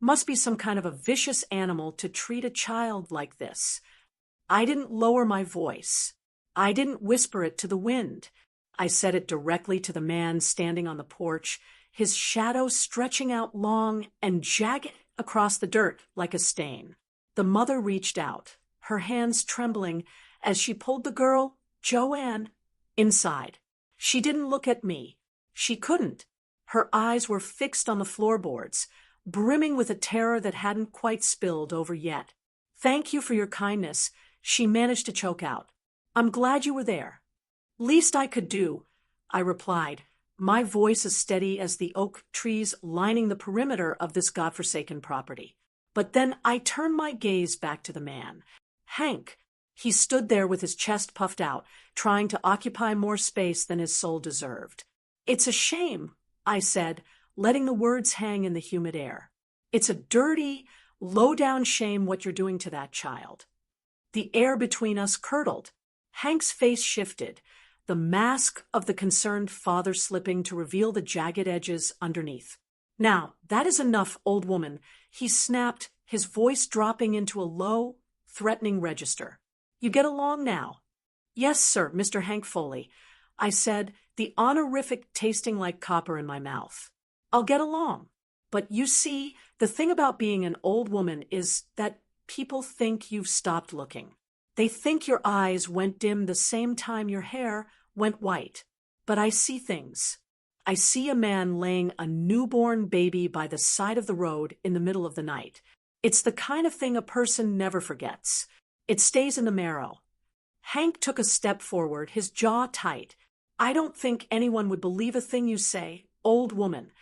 Must be some kind of a vicious animal to treat a child like this. I didn't lower my voice. I didn't whisper it to the wind. I said it directly to the man standing on the porch, his shadow stretching out long and jagged across the dirt like a stain. The mother reached out, her hands trembling as she pulled the girl, Joanne, inside. She didn't look at me. She couldn't. Her eyes were fixed on the floorboards, brimming with a terror that hadn't quite spilled over yet. "Thank you for your kindness," she managed to choke out. "I'm glad you were there." "Least I could do," I replied, my voice as steady as the oak trees lining the perimeter of this godforsaken property. But then I turned my gaze back to the man. Hank. He stood there with his chest puffed out, trying to occupy more space than his soul deserved. "It's a shame," I said, letting the words hang in the humid air. "It's a dirty, low-down shame what you're doing to that child." The air between us curdled. Hank's face shifted, the mask of the concerned father slipping to reveal the jagged edges underneath. "Now, that is enough, old woman," he snapped, his voice dropping into a low, threatening register. "You get along now?" "Yes, sir, Mr. Hank Foley," I said, the honorific tasting like copper in my mouth. "I'll get along. But you see, the thing about being an old woman is that people think you've stopped looking. They think your eyes went dim the same time your hair went white. But I see things. I see a man laying a newborn baby by the side of the road in the middle of the night. It's the kind of thing a person never forgets. It stays in the marrow." Hank took a step forward, his jaw tight. "I don't think anyone would believe a thing you say, old woman."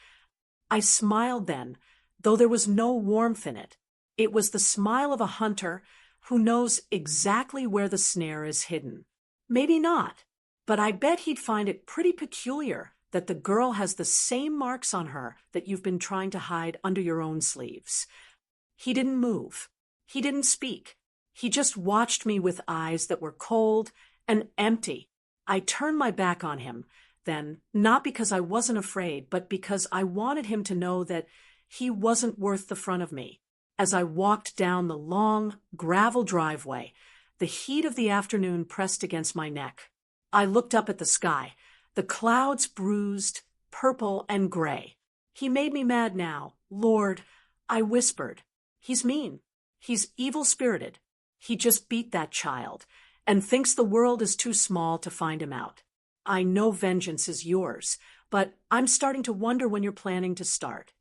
I smiled then, though there was no warmth in it. It was the smile of a hunter who knows exactly where the snare is hidden. Maybe not, but I bet he'd find it pretty peculiar that the girl has the same marks on her that you've been trying to hide under your own sleeves. He didn't move. He didn't speak. He just watched me with eyes that were cold and empty. I turned my back on him, then, not because I wasn't afraid, but because I wanted him to know that he wasn't worth the front of me. As I walked down the long, gravel driveway, the heat of the afternoon pressed against my neck. I looked up at the sky, the clouds bruised, purple and gray. "He made me mad now, Lord," I whispered. "He's mean. He's evil-spirited. He just beat that child, and thinks the world is too small to find him out. I know vengeance is yours, but I'm starting to wonder when you're planning to start.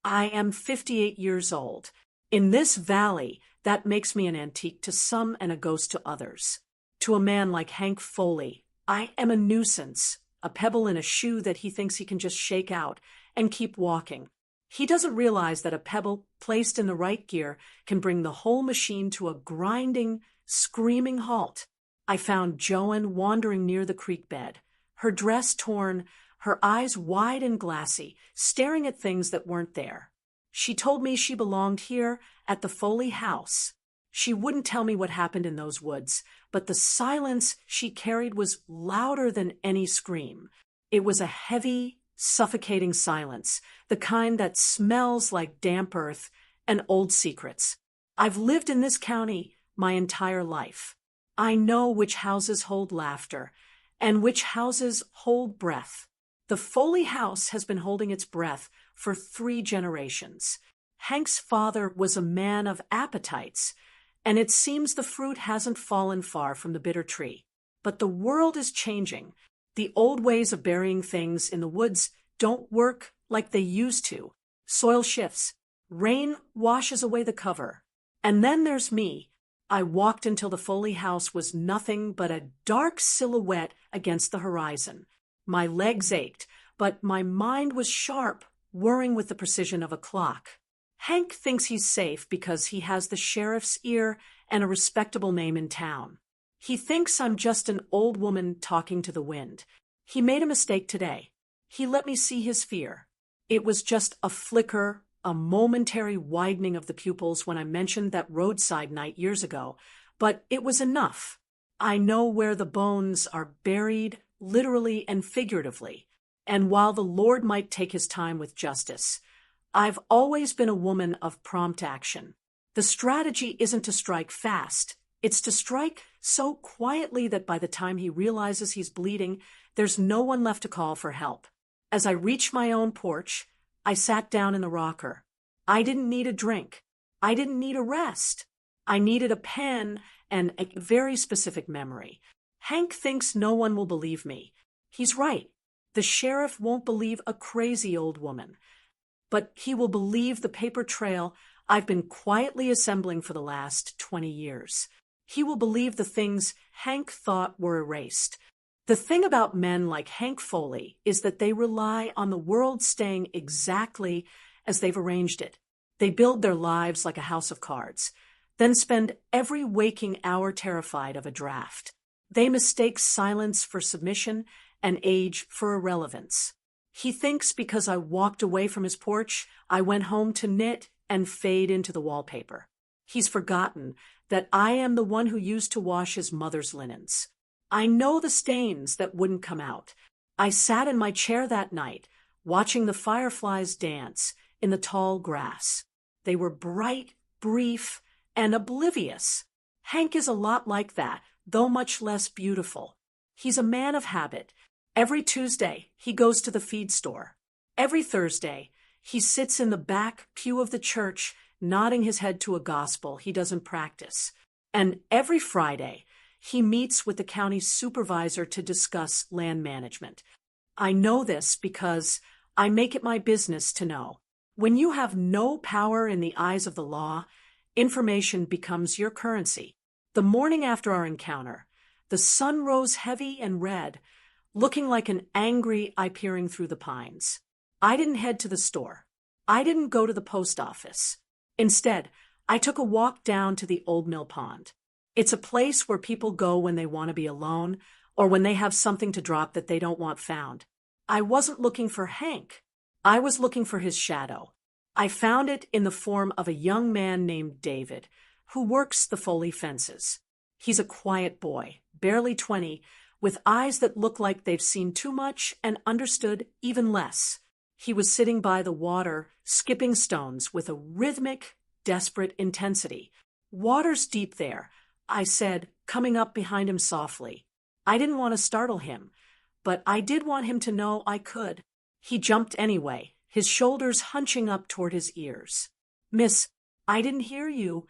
I am 58 years old. In this valley, that makes me an antique to some and a ghost to others. To a man like Hank Foley, I am a nuisance, a pebble in a shoe that he thinks he can just shake out and keep walking. He doesn't realize that a pebble placed in the right gear can bring the whole machine to a grinding, screaming halt." I found Joan wandering near the creek bed, her dress torn, her eyes wide and glassy, staring at things that weren't there. She told me she belonged here at the Foley house. She wouldn't tell me what happened in those woods, but the silence she carried was louder than any scream. It was a heavy, suffocating silence, the kind that smells like damp earth and old secrets. I've lived in this county my entire life. I know which houses hold laughter and which houses hold breath. The Foley house has been holding its breath for 3 generations. Hank's father was a man of appetites, and it seems the fruit hasn't fallen far from the bitter tree. But the world is changing. The old ways of burying things in the woods don't work like they used to. Soil shifts. Rain washes away the cover. And then there's me. I walked until the Foley house was nothing but a dark silhouette against the horizon. My legs ached, but my mind was sharp, whirring with the precision of a clock. Hank thinks he's safe because he has the sheriff's ear and a respectable name in town. He thinks I'm just an old woman talking to the wind. He made a mistake today. He let me see his fear. It was just a flicker, a momentary widening of the pupils when I mentioned that roadside night years ago, but it was enough. I know where the bones are buried, literally and figuratively, and while the Lord might take his time with justice, I've always been a woman of prompt action. The strategy isn't to strike fast, it's to strike so quietly that by the time he realizes he's bleeding, there's no one left to call for help. As I reached my own porch, I sat down in the rocker. I didn't need a drink. I didn't need a rest. I needed a pen and a very specific memory. Hank thinks no one will believe me. He's right. The sheriff won't believe a crazy old woman. But he will believe the paper trail I've been quietly assembling for the last 20 years. He will believe the things Hank thought were erased. The thing about men like Hank Foley is that they rely on the world staying exactly as they've arranged it. They build their lives like a house of cards, then spend every waking hour terrified of a draft. They mistake silence for submission and age for irrelevance. He thinks because I walked away from his porch, I went home to knit and fade into the wallpaper. He's forgotten that I am the one who used to wash his mother's linens. I know the stains that wouldn't come out. I sat in my chair that night, watching the fireflies dance in the tall grass. They were bright, brief, and oblivious. Hank is a lot like that, though much less beautiful. He's a man of habit. Every Tuesday, he goes to the feed store. Every Thursday, he sits in the back pew of the church, nodding his head to a gospel he doesn't practice. And every Friday, he meets with the county supervisor to discuss land management. I know this because I make it my business to know. When you have no power in the eyes of the law, information becomes your currency. The morning after our encounter, the sun rose heavy and red, looking like an angry eye peering through the pines. I didn't head to the store. I didn't go to the post office. Instead, I took a walk down to the old mill pond. It's a place where people go when they want to be alone or when they have something to drop that they don't want found. I wasn't looking for Hank. I was looking for his shadow. I found it in the form of a young man named David, who works the Foley fences. He's a quiet boy, barely 20, with eyes that look like they've seen too much and understood even less. He was sitting by the water, skipping stones with a rhythmic, desperate intensity. "Water's deep there," I said, coming up behind him softly. I didn't want to startle him, but I did want him to know I could. He jumped anyway, his shoulders hunching up toward his ears. "Miss, I didn't hear you."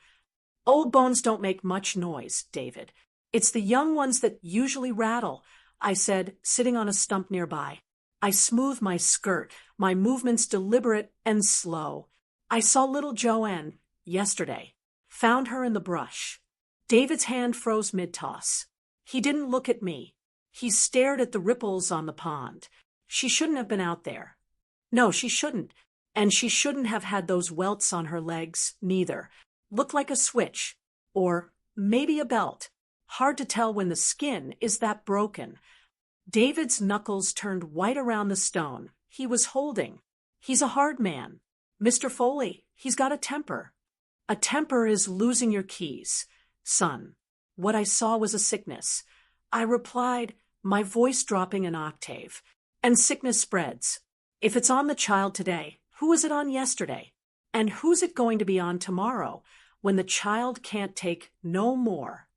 "Old bones don't make much noise, David. It's the young ones that usually rattle," I said, sitting on a stump nearby. I smoothed my skirt, my movements deliberate and slow. "I saw little Joanne yesterday. Found her in the brush." David's hand froze mid-toss. He didn't look at me. He stared at the ripples on the pond. "She shouldn't have been out there." "No, she shouldn't. And she shouldn't have had those welts on her legs, neither. Looked like a switch. Or maybe a belt. Hard to tell when the skin is that broken." David's knuckles turned white around the stone he was holding. "He's a hard man. Mr. Foley, he's got a temper." "A temper is losing your keys, son." What I saw was a sickness. I replied, my voice dropping an octave. "And sickness spreads. If it's on the child today, who was it on yesterday? And who's it going to be on tomorrow, when the child can't take no more?"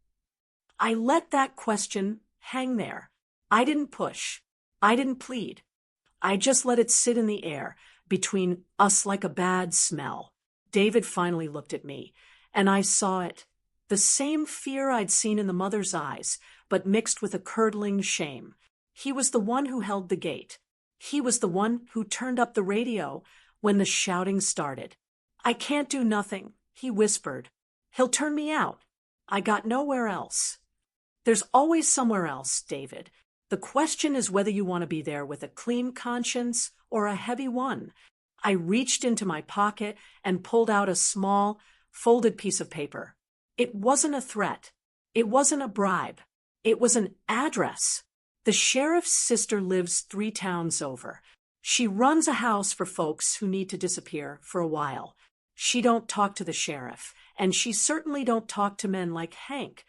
I let that question hang there. I didn't push. I didn't plead. I just let it sit in the air, between us like a bad smell. David finally looked at me, and I saw it. The same fear I'd seen in the mother's eyes, but mixed with a curdling shame. He was the one who held the gate. He was the one who turned up the radio when the shouting started. "I can't do nothing," he whispered. "He'll turn me out." I got nowhere else. There's always somewhere else, David. The question is whether you want to be there with a clean conscience or a heavy one. I reached into my pocket and pulled out a small, folded piece of paper. It wasn't a threat. It wasn't a bribe. It was an address. The sheriff's sister lives 3 towns over. She runs a house for folks who need to disappear for a while. She don't talk to the sheriff, and she certainly don't talk to men like Hank.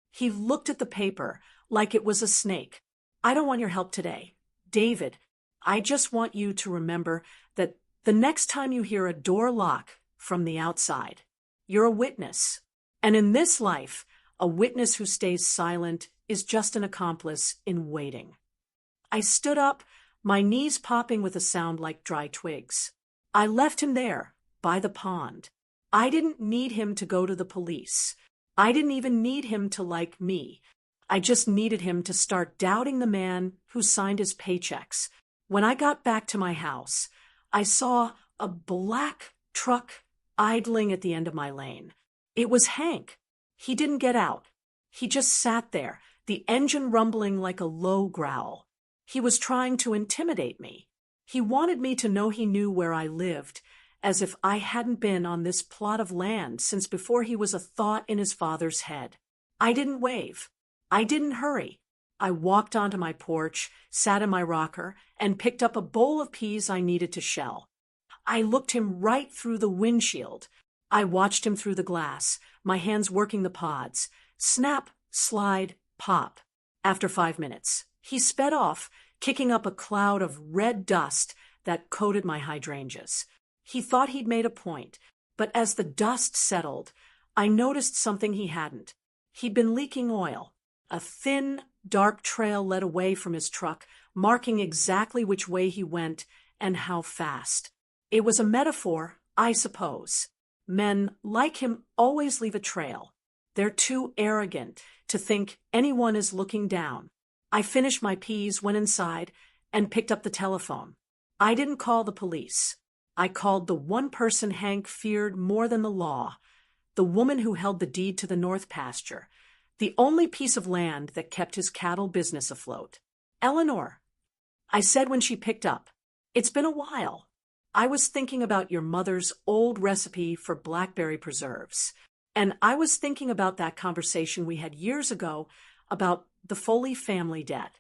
He looked at the paper like it was a snake. "I don't want your help today. David, I just want you to remember that The next time you hear a door lock from the outside, you're a witness. And in this life, a witness who stays silent is just an accomplice in waiting. I stood up, my knees popping with a sound like dry twigs. I left him there, by the pond. I didn't need him to go to the police. I didn't even need him to like me. I just needed him to start doubting the man who signed his paychecks. When I got back to my house, I saw a black truck idling at the end of my lane. It was Hank. He didn't get out. He just sat there, the engine rumbling like a low growl. He was trying to intimidate me. He wanted me to know he knew where I lived, as if I hadn't been on this plot of land since before he was a thought in his father's head. I didn't wave. I didn't hurry. I walked onto my porch, sat in my rocker, and picked up a bowl of peas I needed to shell. I looked him right through the windshield. I watched him through the glass, my hands working the pods. Snap, slide, pop. After 5 minutes, he sped off, kicking up a cloud of red dust that coated my hydrangeas. He thought he'd made a point, but as the dust settled, I noticed something he hadn't. He'd been leaking oil. A thin, dark trail led away from his truck, marking exactly which way he went and how fast. It was a metaphor, I suppose. Men like him always leave a trail. They're too arrogant to think anyone is looking down. I finished my peas, went inside, and picked up the telephone. I didn't call the police. I called the one person Hank feared more than the law, the woman who held the deed to the north pasture, the only piece of land that kept his cattle business afloat. Eleanor, I said when she picked up, it's been a while. I was thinking about your mother's old recipe for blackberry preserves, and I was thinking about that conversation we had years ago about the Foley family debt.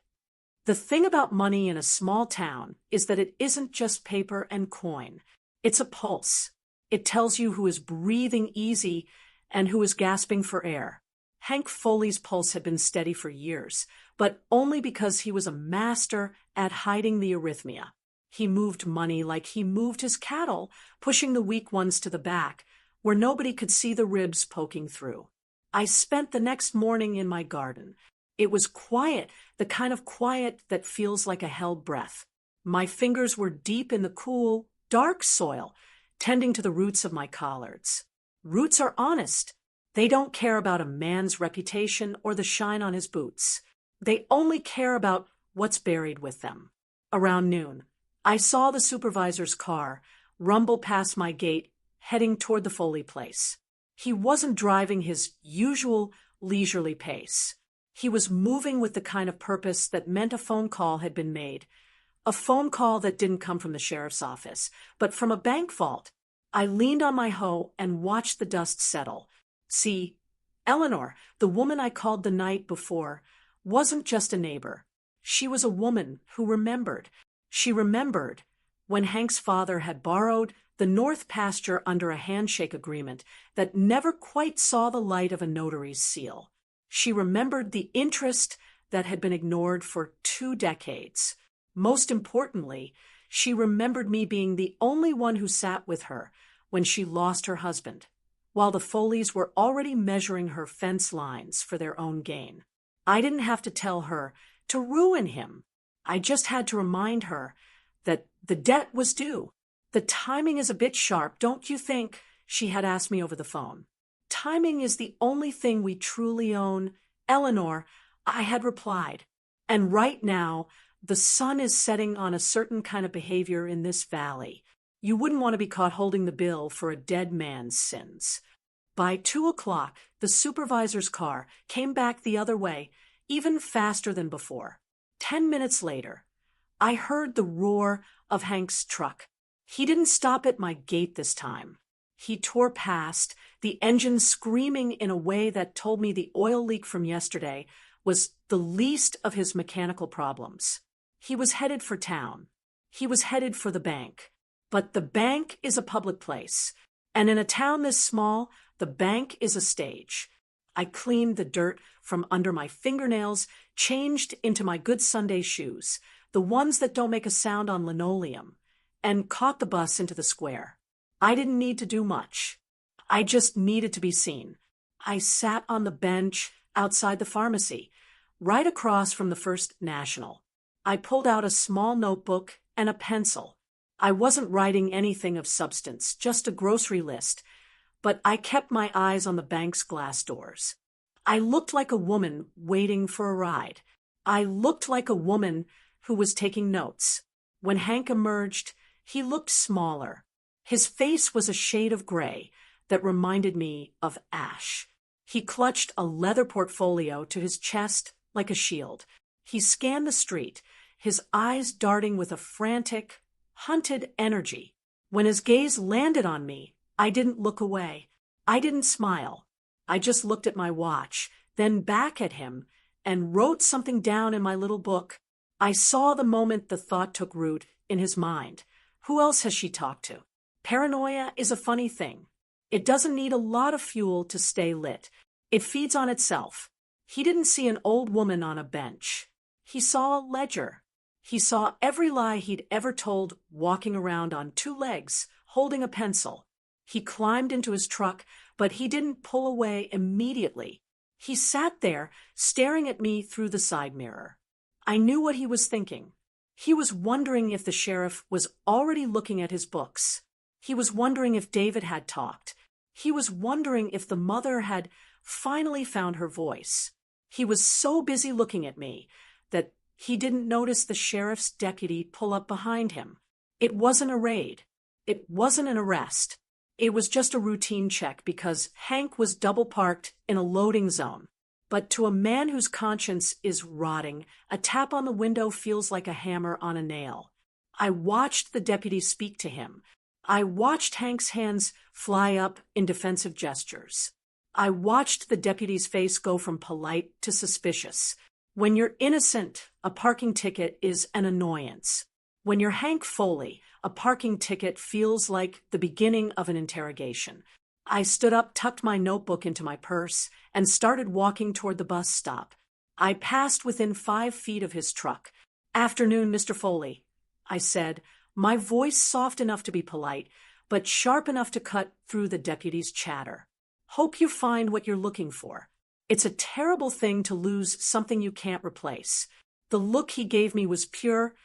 The thing about money in a small town is that it isn't just paper and coin. It's a pulse. It tells you who is breathing easy and who is gasping for air. Hank Foley's pulse had been steady for years, but only because he was a master at hiding the arrhythmia. He moved money like he moved his cattle, pushing the weak ones to the back, where nobody could see the ribs poking through. I spent the next morning in my garden. It was quiet, the kind of quiet that feels like a held breath. My fingers were deep in the cool, dark soil, tending to the roots of my collards. Roots are honest. They don't care about a man's reputation or the shine on his boots. They only care about what's buried with them. Around noon, I saw the supervisor's car rumble past my gate, heading toward the Foley place. He wasn't driving his usual leisurely pace. He was moving with the kind of purpose that meant a phone call had been made. A phone call that didn't come from the sheriff's office, but from a bank vault. I leaned on my hoe and watched the dust settle. See, Eleanor, the woman I called the night before, wasn't just a neighbor. She was a woman who remembered. She remembered when Hank's father had borrowed the north pasture under a handshake agreement that never quite saw the light of a notary's seal. She remembered the interest that had been ignored for 2 decades. Most importantly, she remembered me being the only one who sat with her when she lost her husband, while the Foleys were already measuring her fence lines for their own gain. I didn't have to tell her to ruin him. I just had to remind her that the debt was due. The timing is a bit sharp, don't you think? She had asked me over the phone. Timing is the only thing we truly own, Eleanor, I had replied. And right now, the sun is setting on a certain kind of behavior in this valley. You wouldn't want to be caught holding the bill for a dead man's sins. By 2 o'clock, the supervisor's car came back the other way, even faster than before. 10 minutes later, I heard the roar of Hank's truck. He didn't stop at my gate this time. He tore past, the engine screaming in a way that told me the oil leak from yesterday was the least of his mechanical problems. He was headed for town. He was headed for the bank. But the bank is a public place, and in a town this small, the bank is a stage. I cleaned the dirt from under my fingernails, changed into my good Sunday shoes, the ones that don't make a sound on linoleum, and caught the bus into the square. I didn't need to do much. I just needed to be seen. I sat on the bench outside the pharmacy, right across from the First National. I pulled out a small notebook and a pencil. I wasn't writing anything of substance, just a grocery list, but I kept my eyes on the bank's glass doors. I looked like a woman waiting for a ride. I looked like a woman who was taking notes. When Hank emerged, he looked smaller. His face was a shade of gray that reminded me of ash. He clutched a leather portfolio to his chest like a shield. He scanned the street, his eyes darting with a frantic, hunted energy. When his gaze landed on me, I didn't look away. I didn't smile. I just looked at my watch, then back at him, and wrote something down in my little book. I saw the moment the thought took root in his mind. Who else has she talked to? Paranoia is a funny thing. It doesn't need a lot of fuel to stay lit. It feeds on itself. He didn't see an old woman on a bench. He saw a ledger. He saw every lie he'd ever told walking around on two legs, holding a pencil. He climbed into his truck, but he didn't pull away immediately. He sat there, staring at me through the side mirror. I knew what he was thinking. He was wondering if the sheriff was already looking at his books. He was wondering if David had talked. He was wondering if the mother had finally found her voice. He was so busy looking at me that he didn't notice the sheriff's deputy pull up behind him. It wasn't a raid. It wasn't an arrest. It was just a routine check because Hank was double parked in a loading zone. But to a man whose conscience is rotting, a tap on the window feels like a hammer on a nail. I watched the deputy speak to him. I watched Hank's hands fly up in defensive gestures. I watched the deputy's face go from polite to suspicious. When you're innocent, a parking ticket is an annoyance. When you're Hank Foley, a parking ticket feels like the beginning of an interrogation. I stood up, tucked my notebook into my purse, and started walking toward the bus stop. I passed within 5 feet of his truck. "Afternoon, Mr. Foley," I said, my voice soft enough to be polite, but sharp enough to cut through the deputy's chatter. "Hope you find what you're looking for. It's a terrible thing to lose something you can't replace." The look he gave me was pure,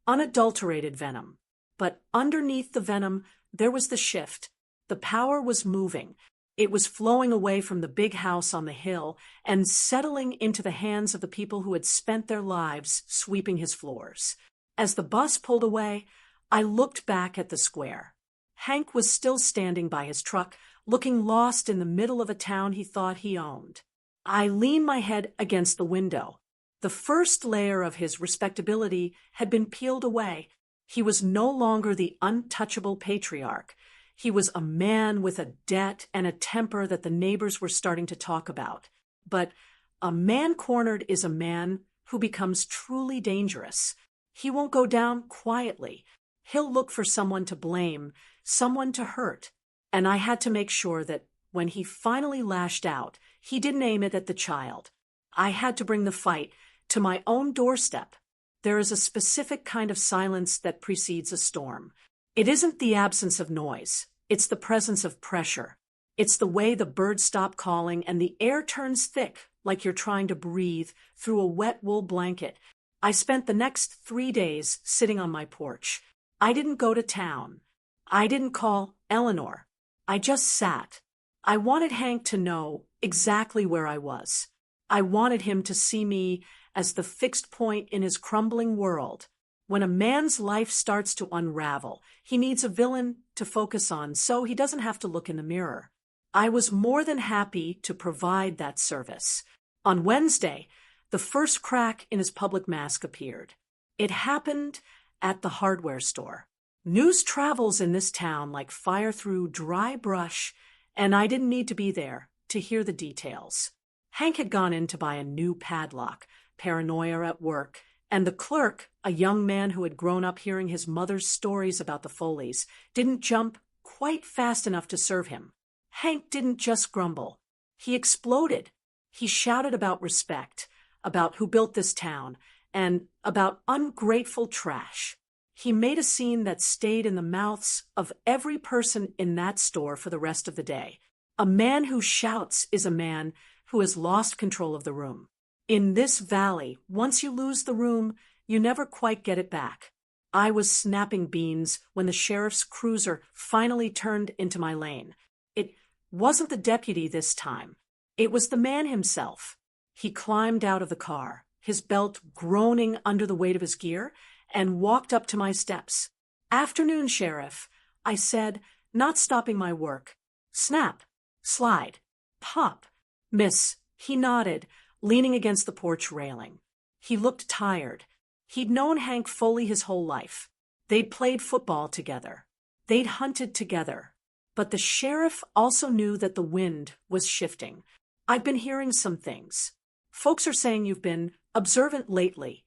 unadulterated venom. But underneath the venom, there was the shift. The power was moving. It was flowing away from the big house on the hill and settling into the hands of the people who had spent their lives sweeping his floors. As the bus pulled away, I looked back at the square. Hank was still standing by his truck, looking lost in the middle of a town he thought he owned. I leaned my head against the window. The first layer of his respectability had been peeled away. He was no longer the untouchable patriarch. He was a man with a debt and a temper that the neighbors were starting to talk about. But a man cornered is a man who becomes truly dangerous. He won't go down quietly. He'll look for someone to blame, someone to hurt. And I had to make sure that when he finally lashed out, he didn't aim it at the child. I had to bring the fight to my own doorstep. There is a specific kind of silence that precedes a storm. It isn't the absence of noise. It's the presence of pressure. It's the way the birds stop calling and the air turns thick, like you're trying to breathe through a wet wool blanket. I spent the next 3 days sitting on my porch. I didn't go to town. I didn't call Eleanor. I just sat. I wanted Hank to know exactly where I was. I wanted him to see me as the fixed point in his crumbling world. When a man's life starts to unravel, he needs a villain to focus on so he doesn't have to look in the mirror. I was more than happy to provide that service. On Wednesday, the first crack in his public mask appeared. It happened at the hardware store. News travels in this town like fire through dry brush, and I didn't need to be there to hear the details. Hank had gone in to buy a new padlock, paranoia at work, and the clerk, a young man who had grown up hearing his mother's stories about the Foleys, didn't jump quite fast enough to serve him. Hank didn't just grumble. He exploded. He shouted about respect, about who built this town, and about ungrateful trash. He made a scene that stayed in the mouths of every person in that store for the rest of the day. A man who shouts is a man who has lost control of the room. In this valley, once you lose the room, you never quite get it back. I was snapping beans when the sheriff's cruiser finally turned into my lane. It wasn't the deputy this time. It was the man himself. He climbed out of the car, his belt groaning under the weight of his gear, and walked up to my steps. "Afternoon, Sheriff," I said, not stopping my work. Snap, slide, pop. "Miss," he nodded, leaning against the porch railing. He looked tired. He'd known Hank Foley his whole life. They'd played football together. They'd hunted together. But the sheriff also knew that the wind was shifting. "I've been hearing some things. Folks are saying you've been observant lately."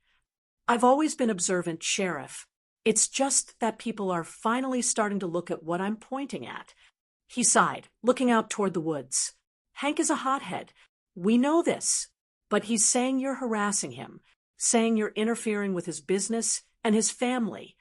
"I've always been observant, Sheriff. It's just that people are finally starting to look at what I'm pointing at." He sighed, looking out toward the woods. "Hank is a hothead. We know this. But he's saying you're harassing him, saying you're interfering with his business and his family."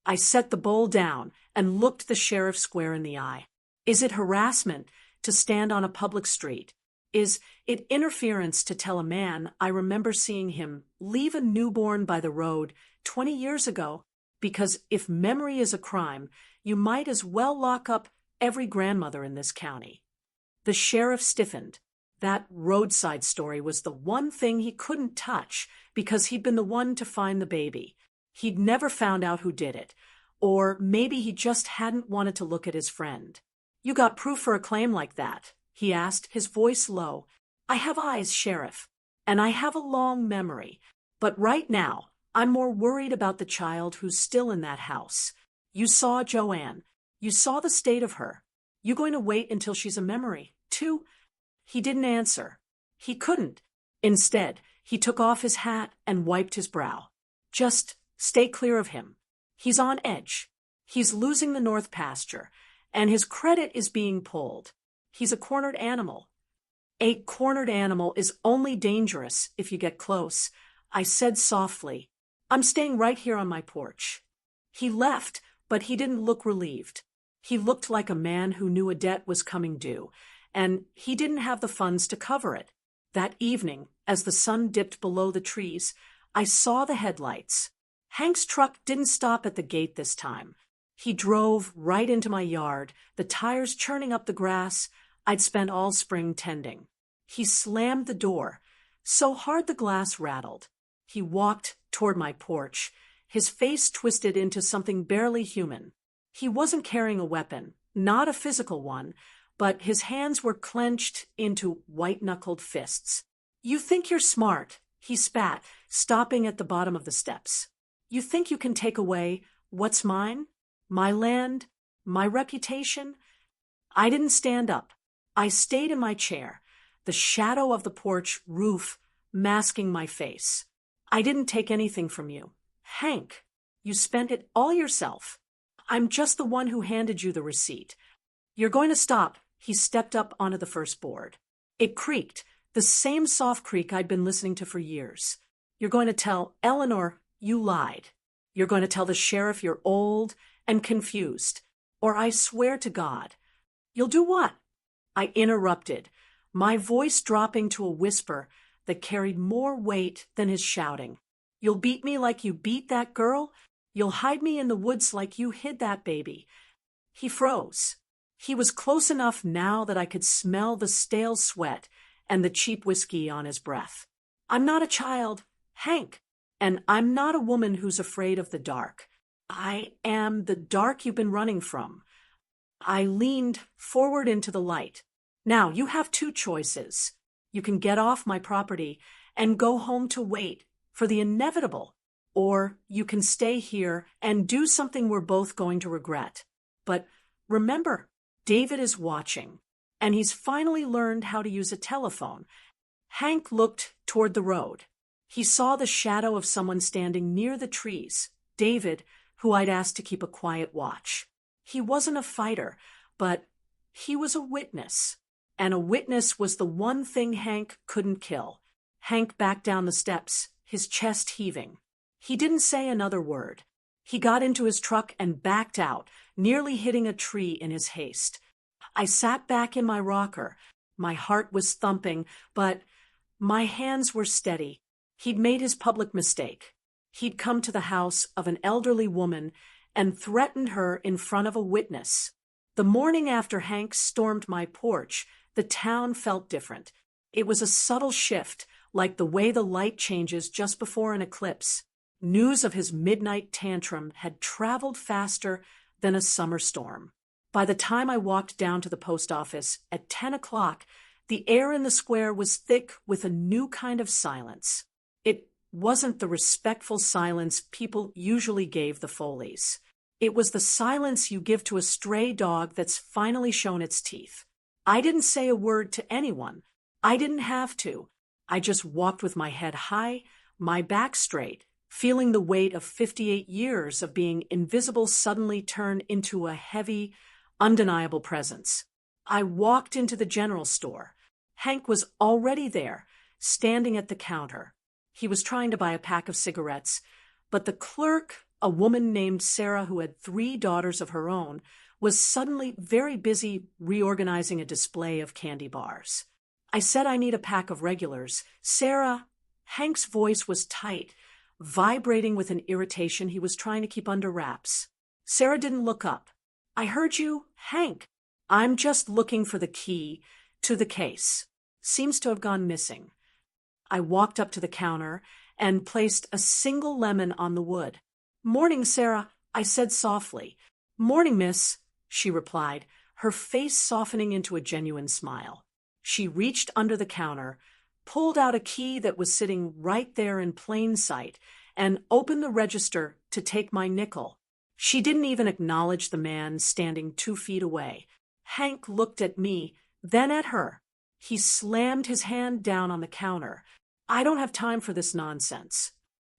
I set the bowl down and looked the sheriff square in the eye. "Is it harassment to stand on a public street? Is it interference to tell a man I remember seeing him leave a newborn by the road 20 years ago? Because if memory is a crime, you might as well lock up every grandmother in this county." The sheriff stiffened. That roadside story was the one thing he couldn't touch because he'd been the one to find the baby. He'd never found out who did it, or maybe he just hadn't wanted to look at his friend. "You got proof for a claim like that?" he asked, his voice low. "I have eyes, Sheriff, and I have a long memory, but right now I'm more worried about the child who's still in that house. You saw Joanne. You saw the state of her. You going to wait until she's a memory, too?" He didn't answer. He couldn't. Instead, he took off his hat and wiped his brow. "Just stay clear of him. He's on edge. He's losing the north pasture, and his credit is being pulled. He's a cornered animal." "A cornered animal is only dangerous if you get close," I said softly. "I'm staying right here on my porch." He left, but he didn't look relieved. He looked like a man who knew a debt was coming due, and he didn't have the funds to cover it. That evening, as the sun dipped below the trees, I saw the headlights. Hank's truck didn't stop at the gate this time. He drove right into my yard, the tires churning up the grass I'd spent all spring tending. He slammed the door, so hard the glass rattled. He walked toward my porch, his face twisted into something barely human. He wasn't carrying a weapon, not a physical one, but his hands were clenched into white-knuckled fists. "You think you're smart," he spat, stopping at the bottom of the steps. "You think you can take away what's mine? My land? My reputation?" I didn't stand up. I stayed in my chair, the shadow of the porch roof masking my face. "I didn't take anything from you, Hank. You spent it all yourself. I'm just the one who handed you the receipt. You're going to stop." He stepped up onto the first board. It creaked, the same soft creak I'd been listening to for years. "You're going to tell Eleanor you lied. You're going to tell the sheriff you're old and confused. Or I swear to God." "You'll do what?" I interrupted, my voice dropping to a whisper that carried more weight than his shouting. "You'll beat me like you beat that girl? You'll hide me in the woods like you hid that baby?" He froze. He was close enough now that I could smell the stale sweat and the cheap whiskey on his breath. "I'm not a child, Hank, and I'm not a woman who's afraid of the dark. I am the dark you've been running from." I leaned forward into the light. "Now, you have two choices. You can get off my property and go home to wait for the inevitable, or you can stay here and do something we're both going to regret. But remember, David is watching, and he's finally learned how to use a telephone." Hank looked toward the road. He saw the shadow of someone standing near the trees, David, who I'd asked to keep a quiet watch. He wasn't a fighter, but he was a witness, and a witness was the one thing Hank couldn't kill. Hank backed down the steps, his chest heaving. He didn't say another word. He got into his truck and backed out, nearly hitting a tree in his haste. I sat back in my rocker. My heart was thumping, but my hands were steady. He'd made his public mistake. He'd come to the house of an elderly woman and threatened her in front of a witness. The morning after Hank stormed my porch, the town felt different. It was a subtle shift, like the way the light changes just before an eclipse. News of his midnight tantrum had traveled faster than a summer storm. By the time I walked down to the post office at 10 o'clock, the air in the square was thick with a new kind of silence. It wasn't the respectful silence people usually gave the Foleys. It was the silence you give to a stray dog that's finally shown its teeth. I didn't say a word to anyone. I didn't have to. I just walked with my head high, my back straight, feeling the weight of 58 years of being invisible suddenly turn into a heavy, undeniable presence. I walked into the general store. Hank was already there, standing at the counter. He was trying to buy a pack of cigarettes, but the clerk, a woman named Sarah who had 3 daughters of her own, was suddenly very busy reorganizing a display of candy bars. I said I need a pack of regulars. Sarah, Hank's voice was tight, vibrating with an irritation he was trying to keep under wraps. Sarah didn't look up. I heard you, Hank. I'm just looking for the key to the case. Seems to have gone missing. I walked up to the counter and placed a single lemon on the wood. Morning, Sarah, I said softly. Morning, miss, she replied, her face softening into a genuine smile. She reached under the counter, pulled out a key that was sitting right there in plain sight, and opened the register to take my nickel. She didn't even acknowledge the man standing 2 feet away. Hank looked at me, then at her. He slammed his hand down on the counter. I don't have time for this nonsense.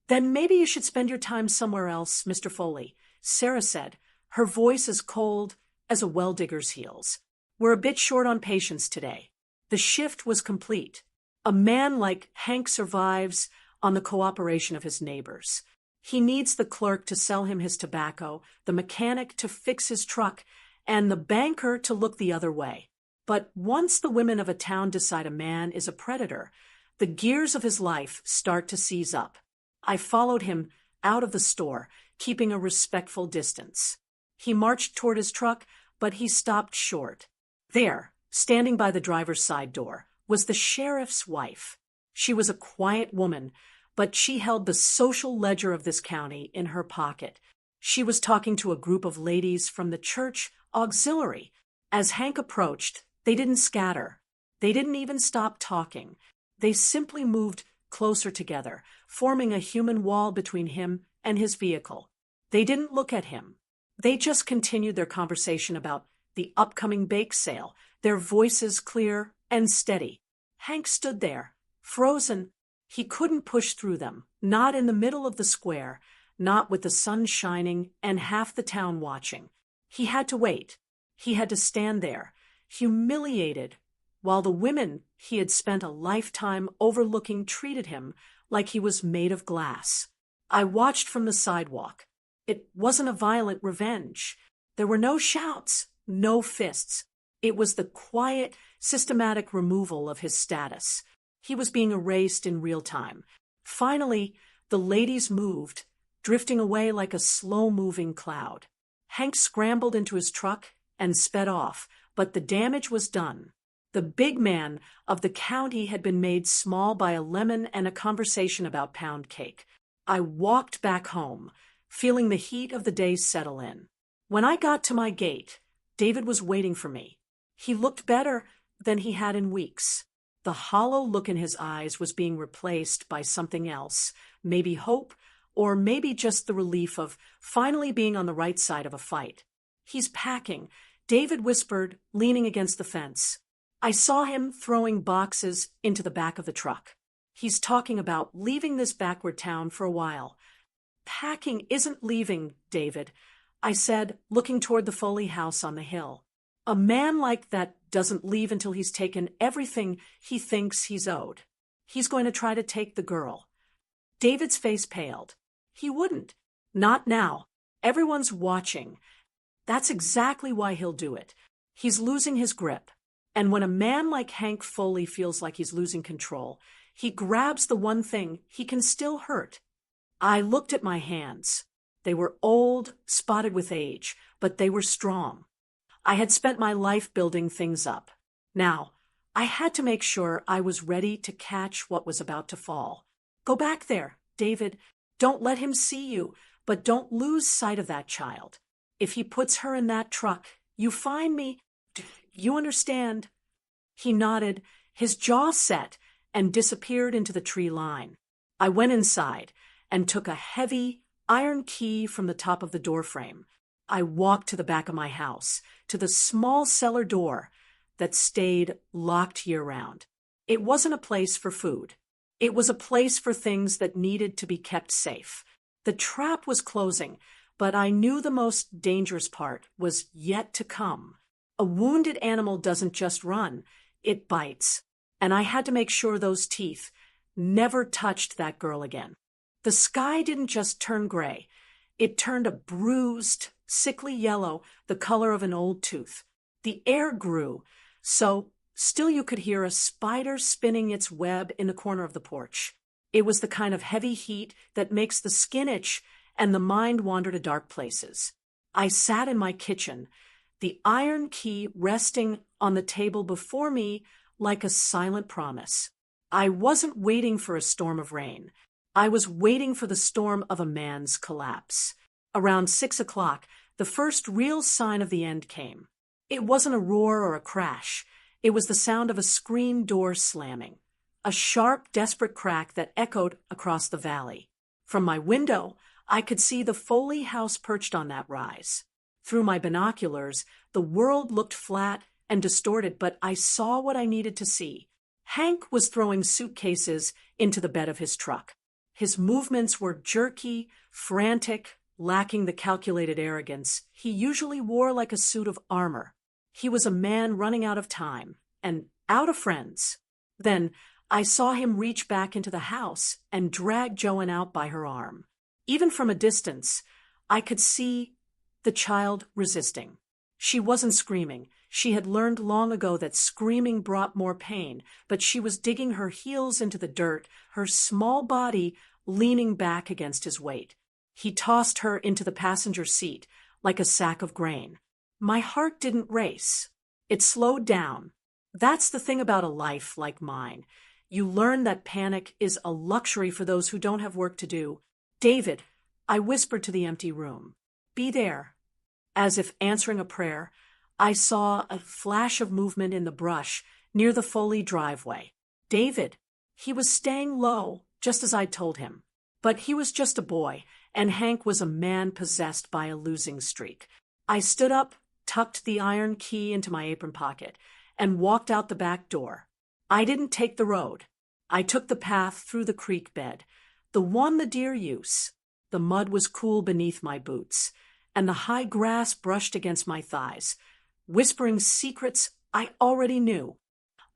Then maybe you should spend your time somewhere else, Mr. Foley, Sarah said, her voice as cold as a well-digger's heels. We're a bit short on patience today. The shift was complete. A man like Hank survives on the cooperation of his neighbors. He needs the clerk to sell him his tobacco, the mechanic to fix his truck, and the banker to look the other way. But once the women of a town decide a man is a predator, the gears of his life start to seize up. I followed him out of the store, keeping a respectful distance. He marched toward his truck, but he stopped short. There, standing by the driver's side door, was the sheriff's wife. She was a quiet woman, but she held the social ledger of this county in her pocket. She was talking to a group of ladies from the church auxiliary. As Hank approached, they didn't scatter. They didn't even stop talking. They simply moved closer together, forming a human wall between him and his vehicle. They didn't look at him. They just continued their conversation about the upcoming bake sale, their voices clear and steady. Hank stood there, frozen. He couldn't push through them, not in the middle of the square, not with the sun shining and half the town watching. He had to wait. He had to stand there, humiliated, while the women he had spent a lifetime overlooking treated him like he was made of glass. I watched from the sidewalk. It wasn't a violent revenge. There were no shouts, no fists. It was the quiet, systematic removal of his status. He was being erased in real time. Finally, the ladies moved, drifting away like a slow-moving cloud. Hank scrambled into his truck and sped off, but the damage was done. The big man of the county had been made small by a lemon and a conversation about pound cake. I walked back home, feeling the heat of the day settle in. When I got to my gate, David was waiting for me. He looked better than he had in weeks. The hollow look in his eyes was being replaced by something else, maybe hope, or maybe just the relief of finally being on the right side of a fight. He's packing, David whispered, leaning against the fence. I saw him throwing boxes into the back of the truck. He's talking about leaving this backward town for a while. Packing isn't leaving, David, I said, looking toward the Foley house on the hill. A man like that doesn't leave until he's taken everything he thinks he's owed. He's going to try to take the girl. David's face paled. He wouldn't. Not now. Everyone's watching. That's exactly why he'll do it. He's losing his grip. And when a man like Hank Foley feels like he's losing control, he grabs the one thing he can still hurt. I looked at my hands. They were old, spotted with age, but they were strong. I had spent my life building things up. Now, I had to make sure I was ready to catch what was about to fall. Go back there, David. Don't let him see you, but don't lose sight of that child. If he puts her in that truck, you find me. You understand? He nodded, his jaw set, and disappeared into the tree line. I went inside and took a heavy iron key from the top of the doorframe. I walked to the back of my house, to the small cellar door that stayed locked year-round. It wasn't a place for food. It was a place for things that needed to be kept safe. The trap was closing, but I knew the most dangerous part was yet to come. A wounded animal doesn't just run, it bites. And I had to make sure those teeth never touched that girl again. The sky didn't just turn gray. It turned a bruised, sickly yellow, the color of an old tooth. The air grew, so still you could hear a spider spinning its web in the corner of the porch. It was the kind of heavy heat that makes the skin itch and the mind wander to dark places. I sat in my kitchen, the iron key resting on the table before me like a silent promise. I wasn't waiting for a storm of rain. I was waiting for the storm of a man's collapse. Around 6 o'clock, the first real sign of the end came. It wasn't a roar or a crash. It was the sound of a screen door slamming, a sharp, desperate crack that echoed across the valley. From my window, I could see the Foley house perched on that rise. Through my binoculars, the world looked flat and distorted, but I saw what I needed to see. Hank was throwing suitcases into the bed of his truck. His movements were jerky, frantic, lacking the calculated arrogance he usually wore like a suit of armor. He was a man running out of time and out of friends. Then I saw him reach back into the house and drag Joan out by her arm. Even from a distance, I could see the child resisting. She wasn't screaming. She had learned long ago that screaming brought more pain, but she was digging her heels into the dirt, her small body leaning back against his weight. He tossed her into the passenger seat like a sack of grain. My heart didn't race. It slowed down. That's the thing about a life like mine. You learn that panic is a luxury for those who don't have work to do. David, I whispered to the empty room. Be there. As if answering a prayer, I saw a flash of movement in the brush near the Foley driveway. David. He was staying low, just as I'd told him. But he was just a boy, and Hank was a man possessed by a losing streak. I stood up, tucked the iron key into my apron pocket, and walked out the back door. I didn't take the road. I took the path through the creek bed, the one the deer use. The mud was cool beneath my boots, and the high grass brushed against my thighs, whispering secrets I already knew.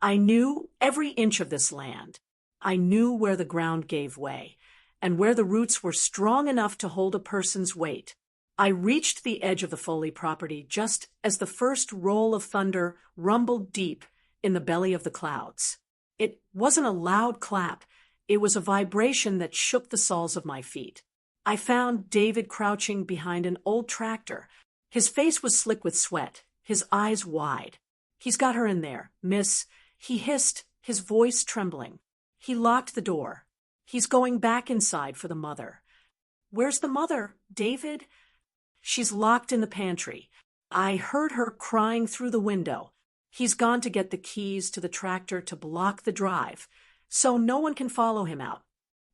I knew every inch of this land. I knew where the ground gave way, and where the roots were strong enough to hold a person's weight. I reached the edge of the Foley property just as the first roll of thunder rumbled deep in the belly of the clouds. It wasn't a loud clap. It was a vibration that shook the soles of my feet. I found David crouching behind an old tractor. His face was slick with sweat, his eyes wide. He's got her in there, miss, he hissed, his voice trembling. He locked the door. He's going back inside for the mother. Where's the mother, David? She's locked in the pantry. I heard her crying through the window. He's gone to get the keys to the tractor to block the drive, so no one can follow him out.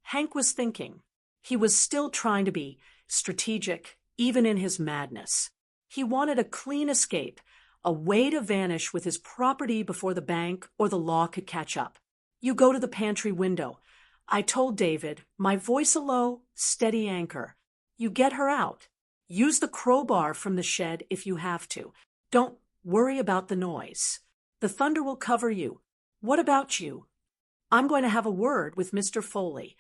Hank was thinking. He was still trying to be strategic, even in his madness. He wanted a clean escape, a way to vanish with his property before the bank or the law could catch up. You go to the pantry window. I told David, my voice a low, steady anchor. You get her out. Use the crowbar from the shed if you have to. Don't worry about the noise. The thunder will cover you. What about you? I'm going to have a word with Mr. Foley.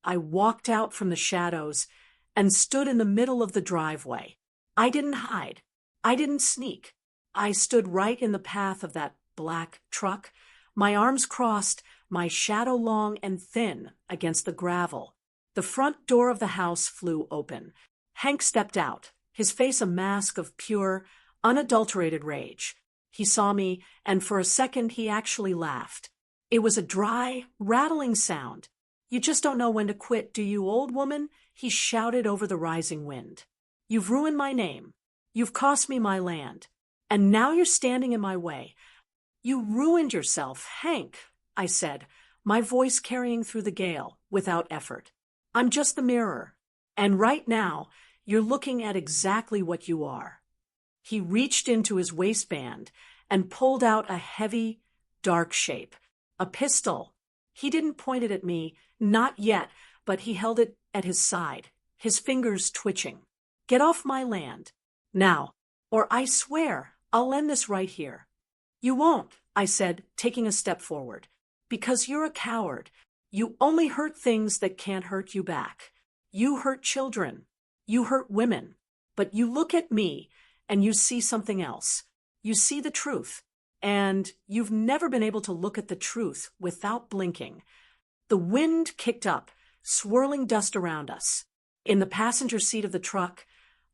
I walked out from the shadows and stood in the middle of the driveway. I didn't hide. I didn't sneak. I stood right in the path of that black truck, my arms crossed, my shadow long and thin against the gravel. The front door of the house flew open. Hank stepped out, his face a mask of pure, unadulterated rage. He saw me, and for a second he actually laughed. It was a dry, rattling sound. "You just don't know when to quit, do you, old woman?" he shouted over the rising wind. "You've ruined my name. You've cost me my land. And now you're standing in my way." "You ruined yourself, Hank," I said, my voice carrying through the gale, without effort. "I'm just the mirror. And right now, you're looking at exactly what you are." He reached into his waistband and pulled out a heavy, dark shape. A pistol. He didn't point it at me, not yet, but he held it at his side, his fingers twitching. "Get off my land. Now, or I swear I'll end this right here." "You won't," I said, taking a step forward. "Because you're a coward. You only hurt things that can't hurt you back. You hurt children. You hurt women. But you look at me, and you see something else. You see the truth. And you've never been able to look at the truth without blinking." The wind kicked up, swirling dust around us. In the passenger seat of the truck,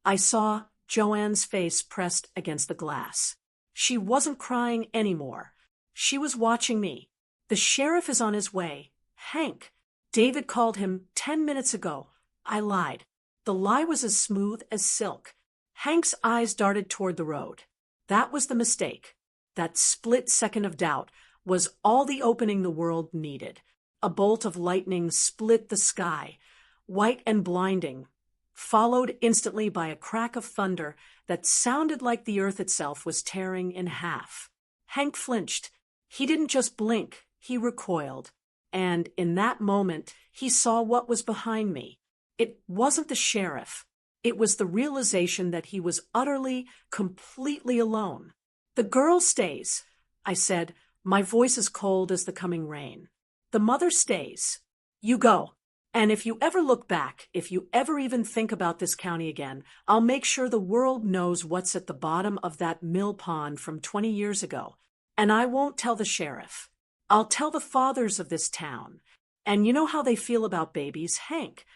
I saw Joanne's face pressed against the glass. She wasn't crying anymore. She was watching me. "The sheriff is on his way. Hank. David called him 10 minutes ago." I lied. The lie was as smooth as silk. Hank's eyes darted toward the road. That was the mistake. That split second of doubt was all the opening the world needed. A bolt of lightning split the sky, white and blinding, followed instantly by a crack of thunder that sounded like the earth itself was tearing in half. Hank flinched. He didn't just blink, he recoiled. And in that moment, he saw what was behind me. It wasn't the sheriff. It was the realization that he was utterly, completely alone. "The girl stays," I said, my voice as cold as the coming rain. "The mother stays. You go. And if you ever look back, if you ever even think about this county again, I'll make sure the world knows what's at the bottom of that mill pond from 20 years ago. And I won't tell the sheriff. I'll tell the fathers of this town. And you know how they feel about babies, Hank."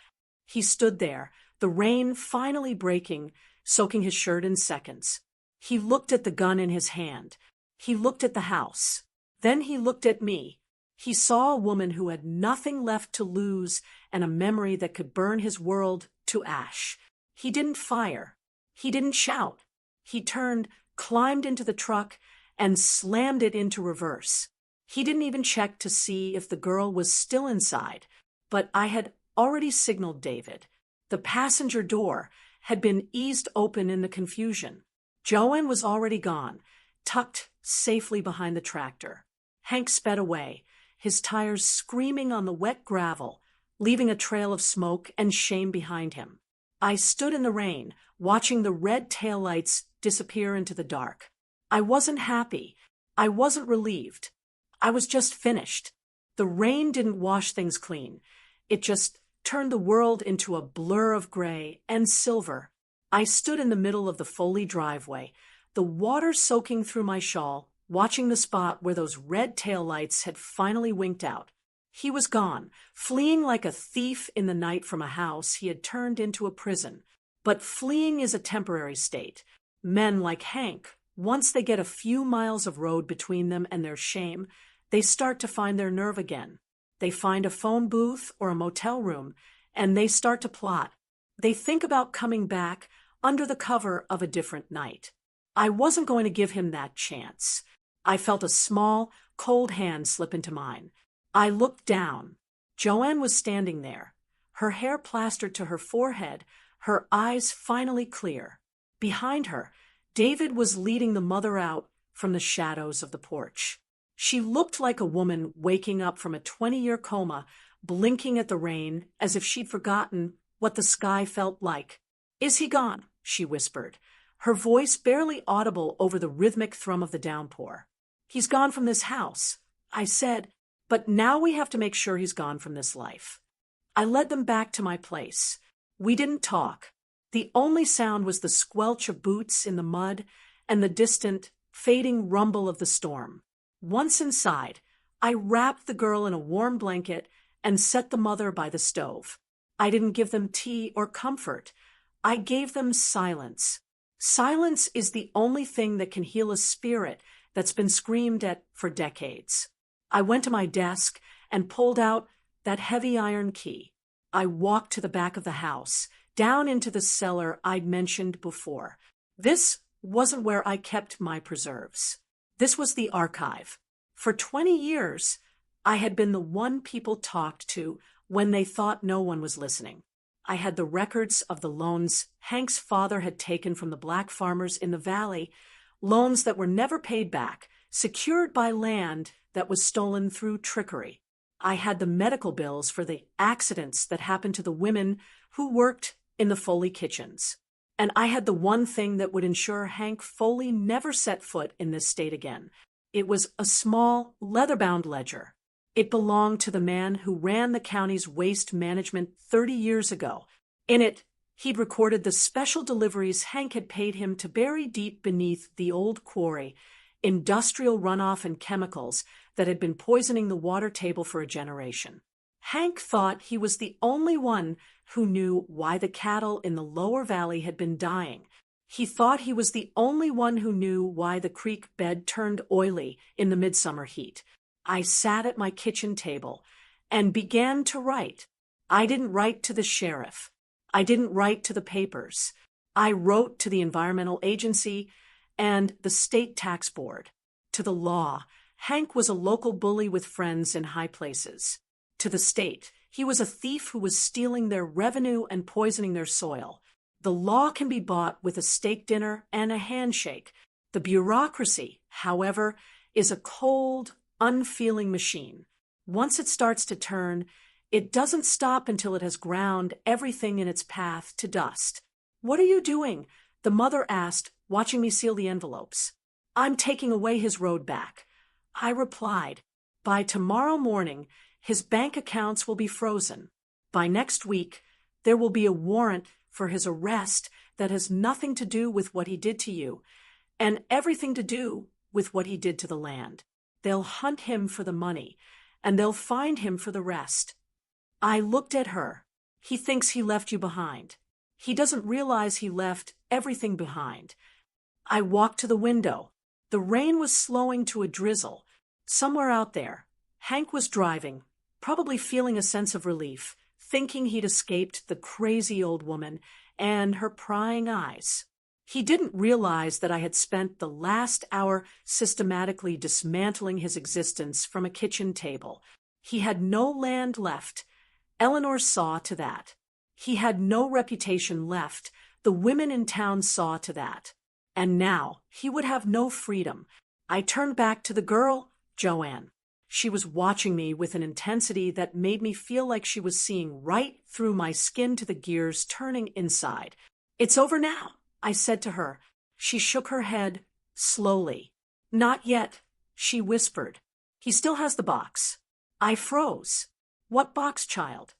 He stood there, the rain finally breaking, soaking his shirt in seconds. He looked at the gun in his hand. He looked at the house. Then he looked at me. He saw a woman who had nothing left to lose and a memory that could burn his world to ash. He didn't fire. He didn't shout. He turned, climbed into the truck, and slammed it into reverse. He didn't even check to see if the girl was still inside, but I had already signaled David. The passenger door had been eased open in the confusion. Joanne was already gone, tucked safely behind the tractor. Hank sped away, his tires screaming on the wet gravel, leaving a trail of smoke and shame behind him. I stood in the rain, watching the red taillights disappear into the dark. I wasn't happy. I wasn't relieved. I was just finished. The rain didn't wash things clean. It just turned the world into a blur of gray and silver. I stood in the middle of the Foley driveway, the water soaking through my shawl, watching the spot where those red taillights had finally winked out. He was gone, fleeing like a thief in the night from a house he had turned into a prison. But fleeing is a temporary state. Men like Hank, once they get a few miles of road between them and their shame, they start to find their nerve again. They find a phone booth or a motel room, and they start to plot. They think about coming back under the cover of a different night. I wasn't going to give him that chance. I felt a small, cold hand slip into mine. I looked down. Joanne was standing there, her hair plastered to her forehead, her eyes finally clear. Behind her, David was leading the mother out from the shadows of the porch. She looked like a woman waking up from a 20-year coma, blinking at the rain as if she'd forgotten what the sky felt like. "Is he gone?" she whispered, her voice barely audible over the rhythmic thrum of the downpour. "He's gone from this house," I said, "but now we have to make sure he's gone from this life." I led them back to my place. We didn't talk. The only sound was the squelch of boots in the mud and the distant, fading rumble of the storm. Once inside, I wrapped the girl in a warm blanket and set the mother by the stove. I didn't give them tea or comfort. I gave them silence. Silence is the only thing that can heal a spirit that's been screamed at for decades. I went to my desk and pulled out that heavy iron key. I walked to the back of the house, down into the cellar I'd mentioned before. This wasn't where I kept my preserves. This was the archive. For 20 years, I had been the one people talked to when they thought no one was listening. I had the records of the loans Hank's father had taken from the black farmers in the valley, loans that were never paid back, secured by land that was stolen through trickery. I had the medical bills for the accidents that happened to the women who worked in the Foley kitchens. And I had the one thing that would ensure Hank Foley never set foot in this state again. It was a small, leather-bound ledger. It belonged to the man who ran the county's waste management 30 years ago. In it, he'd recorded the special deliveries Hank had paid him to bury deep beneath the old quarry industrial runoff and chemicals that had been poisoning the water table for a generation. Hank thought he was the only one who knew why the cattle in the lower valley had been dying. He thought he was the only one who knew why the creek bed turned oily in the midsummer heat. I sat at my kitchen table and began to write. I didn't write to the sheriff. I didn't write to the papers. I wrote to the environmental agency and the state tax board. To the law, Hank was a local bully with friends in high places. To the state, he was a thief who was stealing their revenue and poisoning their soil. The law can be bought with a steak dinner and a handshake. The bureaucracy, however, is a cold, unfeeling machine. Once it starts to turn, it doesn't stop until it has ground everything in its path to dust. "What are you doing?" the mother asked, watching me seal the envelopes. "I'm taking away his road back." I replied, "By tomorrow morning, his bank accounts will be frozen. By next week, there will be a warrant for his arrest that has nothing to do with what he did to you, and everything to do with what he did to the land. They'll hunt him for the money, and they'll find him for the rest." I looked at her. "He thinks he left you behind. He doesn't realize he left everything behind." I walked to the window. The rain was slowing to a drizzle. Somewhere out there, Hank was driving, probably feeling a sense of relief, thinking he'd escaped the crazy old woman and her prying eyes. He didn't realize that I had spent the last hour systematically dismantling his existence from a kitchen table. He had no land left. Eleanor saw to that. He had no reputation left. The women in town saw to that. And now he would have no freedom. I turned back to the girl, Joanne. She was watching me with an intensity that made me feel like she was seeing right through my skin to the gears turning inside. "It's over now," I said to her. She shook her head slowly. "Not yet," she whispered. "He still has the box." I froze. "What box, child?"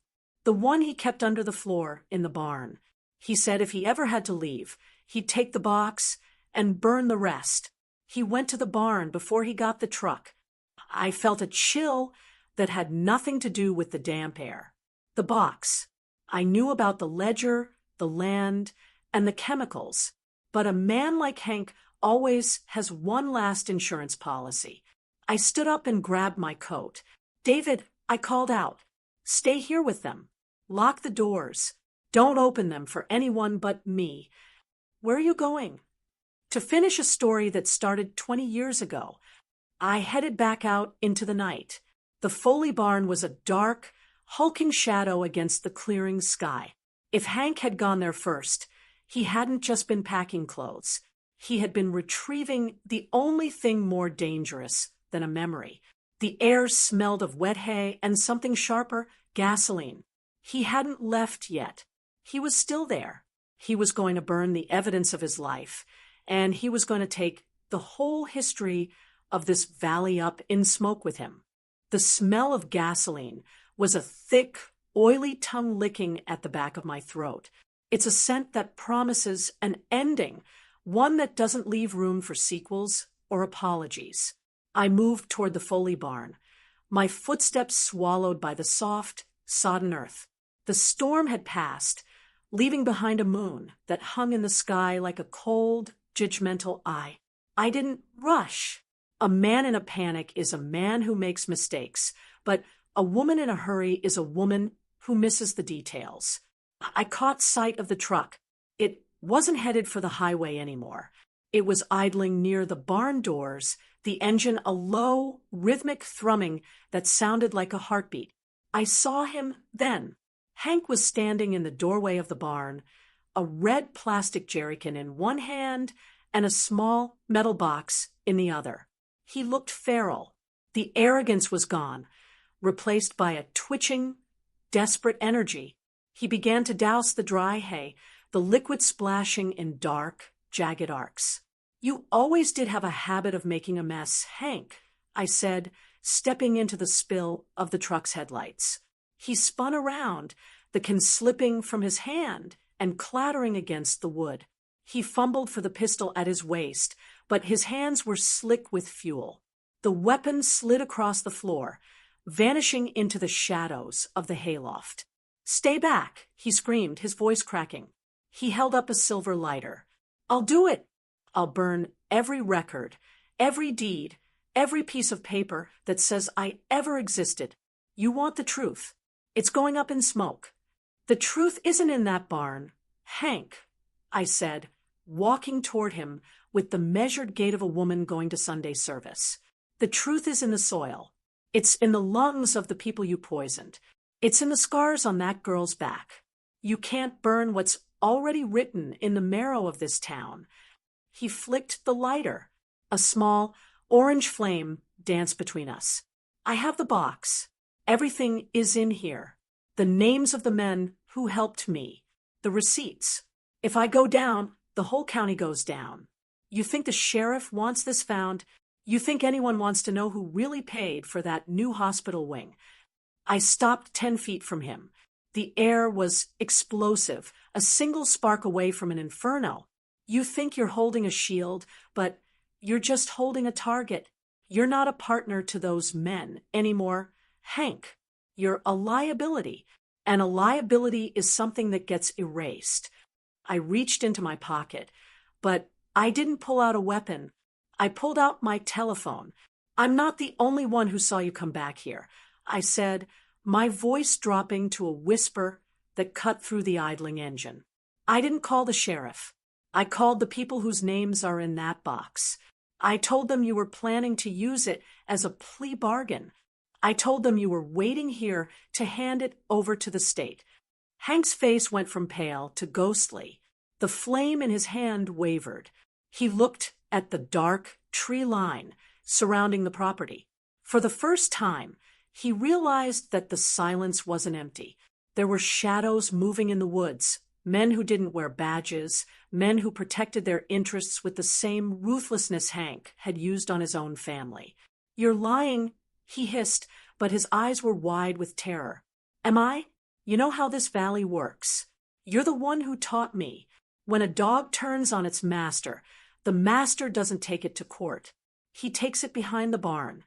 "The one he kept under the floor in the barn. He said if he ever had to leave, he'd take the box and burn the rest. He went to the barn before he got the truck." I felt a chill that had nothing to do with the damp air. The box. I knew about the ledger, the land, and the chemicals, but a man like Hank always has one last insurance policy. I stood up and grabbed my coat. "David," I called out, "stay here with them. Lock the doors. Don't open them for anyone but me." "Where are you going?" "To finish a story that started 20 years ago." I headed back out into the night. The Foley barn was a dark, hulking shadow against the clearing sky. If Hank had gone there first, he hadn't just been packing clothes. He had been retrieving the only thing more dangerous than a memory. The air smelled of wet hay and something sharper, gasoline. He hadn't left yet. He was still there. He was going to burn the evidence of his life, and he was going to take the whole history of this valley up in smoke with him. The smell of gasoline was a thick, oily tongue licking at the back of my throat. It's a scent that promises an ending, one that doesn't leave room for sequels or apologies. I moved toward the Foley barn, my footsteps swallowed by the soft, sodden earth. The storm had passed, leaving behind a moon that hung in the sky like a cold, judgmental eye. I didn't rush. A man in a panic is a man who makes mistakes, but a woman in a hurry is a woman who misses the details. I caught sight of the truck. It wasn't headed for the highway anymore. It was idling near the barn doors, the engine a low, rhythmic thrumming that sounded like a heartbeat. I saw him then. Hank was standing in the doorway of the barn, a red plastic jerrycan in one hand and a small metal box in the other. He looked feral. The arrogance was gone, replaced by a twitching, desperate energy. He began to douse the dry hay, the liquid splashing in dark, jagged arcs. "You always did have a habit of making a mess, Hank," I said, stepping into the spill of the truck's headlights. He spun around, the can slipping from his hand and clattering against the wood. He fumbled for the pistol at his waist, but his hands were slick with fuel. The weapon slid across the floor, vanishing into the shadows of the hayloft. "Stay back," he screamed, his voice cracking. He held up a silver lighter. "I'll do it. I'll burn every record, every deed, every piece of paper that says I ever existed. You want the truth. It's going up in smoke." "The truth isn't in that barn, Hank," I said, walking toward him with the measured gait of a woman going to Sunday service. "The truth is in the soil. It's in the lungs of the people you poisoned. It's in the scars on that girl's back. You can't burn what's already written in the marrow of this town." He flicked the lighter. A small, orange flame danced between us. "I have the box. Everything is in here. The names of the men who helped me. The receipts. If I go down, the whole county goes down. You think the sheriff wants this found? You think anyone wants to know who really paid for that new hospital wing?" I stopped 10 feet from him. The air was explosive, a single spark away from an inferno. "You think you're holding a shield, but you're just holding a target. You're not a partner to those men anymore, Hank. You're a liability, and a liability is something that gets erased." I reached into my pocket, but I didn't pull out a weapon. I pulled out my telephone. "I'm not the only one who saw you come back here," I said, my voice dropping to a whisper that cut through the idling engine. "I didn't call the sheriff. I called the people whose names are in that box. I told them you were planning to use it as a plea bargain. I told them you were waiting here to hand it over to the state." Hank's face went from pale to ghostly. The flame in his hand wavered. He looked at the dark tree line surrounding the property. For the first time, he realized that the silence wasn't empty. There were shadows moving in the woods, men who didn't wear badges, men who protected their interests with the same ruthlessness Hank had used on his own family. "You're lying," he hissed, but his eyes were wide with terror. "Am I? You know how this valley works. You're the one who taught me. When a dog turns on its master, the master doesn't take it to court. He takes it behind the barn."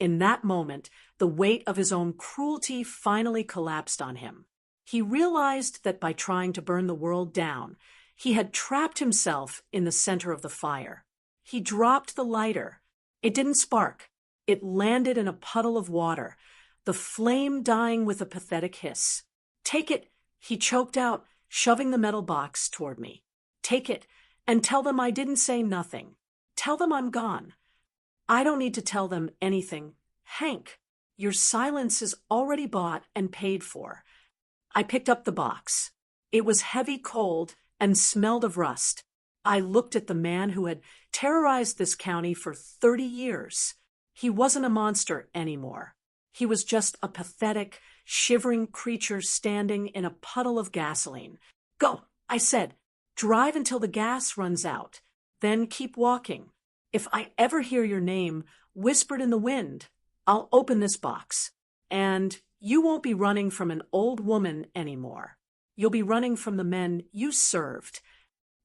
In that moment, the weight of his own cruelty finally collapsed on him. He realized that by trying to burn the world down, he had trapped himself in the center of the fire. He dropped the lighter. It didn't spark. It landed in a puddle of water, the flame dying with a pathetic hiss. "Take it," he choked out, shoving the metal box toward me. "Take it, and tell them I didn't say nothing. Tell them I'm gone." "I don't need to tell them anything, Hank. Your silence is already bought and paid for." I picked up the box. It was heavy, cold, and smelled of rust. I looked at the man who had terrorized this county for 30 years. He wasn't a monster anymore. He was just a pathetic, shivering creature standing in a puddle of gasoline. "Go," I said. "Drive until the gas runs out. Then keep walking. If I ever hear your name whispered in the wind, I'll open this box. And You won't be running from an old woman anymore. You'll be running from the men you served.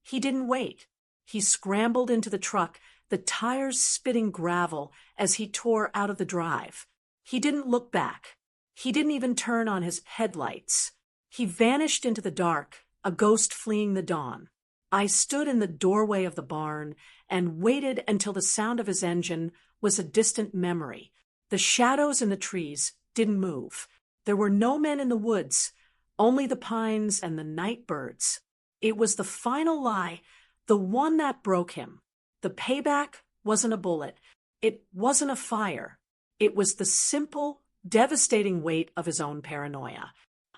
He didn't wait. He scrambled into the truck, the tires spitting gravel as he tore out of the drive. He didn't look back. He didn't even turn on his headlights. He vanished into the dark, a ghost fleeing the dawn. I stood in the doorway of the barn and waited until the sound of his engine was a distant memory. The shadows in the trees didn't move. There were no men in the woods, only the pines and the night birds. It was the final lie, the one that broke him. The payback wasn't a bullet. It wasn't a fire. It was the simple, devastating weight of his own paranoia.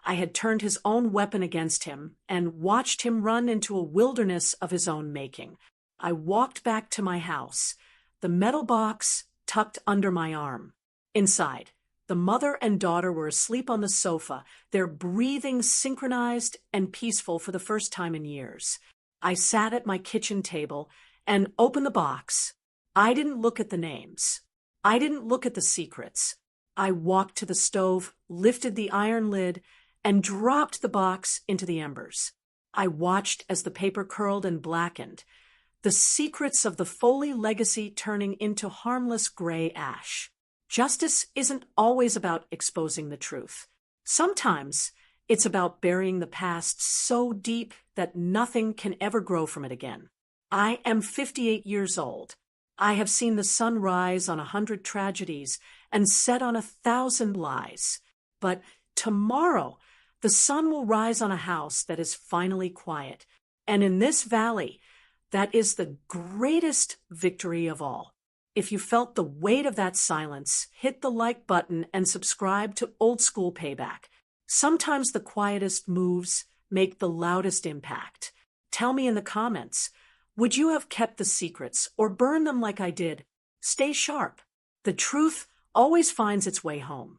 I had turned his own weapon against him and watched him run into a wilderness of his own making. I walked back to my house, the metal box tucked under my arm. Inside, the mother and daughter were asleep on the sofa, their breathing synchronized and peaceful for the first time in years. I sat at my kitchen table and opened the box. I didn't look at the names. I didn't look at the secrets. I walked to the stove, lifted the iron lid, and dropped the box into the embers. I watched as the paper curled and blackened, the secrets of the Foley legacy turning into harmless gray ash. Justice isn't always about exposing the truth. Sometimes it's about burying the past so deep that nothing can ever grow from it again. I am 58 years old. I have seen the sun rise on 100 tragedies and set on 1,000 lies. But tomorrow, the sun will rise on a house that is finally quiet. And in this valley, that is the greatest victory of all. If you felt the weight of that silence, hit the like button and subscribe to Old School Payback. Sometimes the quietest moves make the loudest impact. Tell me in the comments, would you have kept the secrets or burned them like I did? Stay sharp. The truth always finds its way home.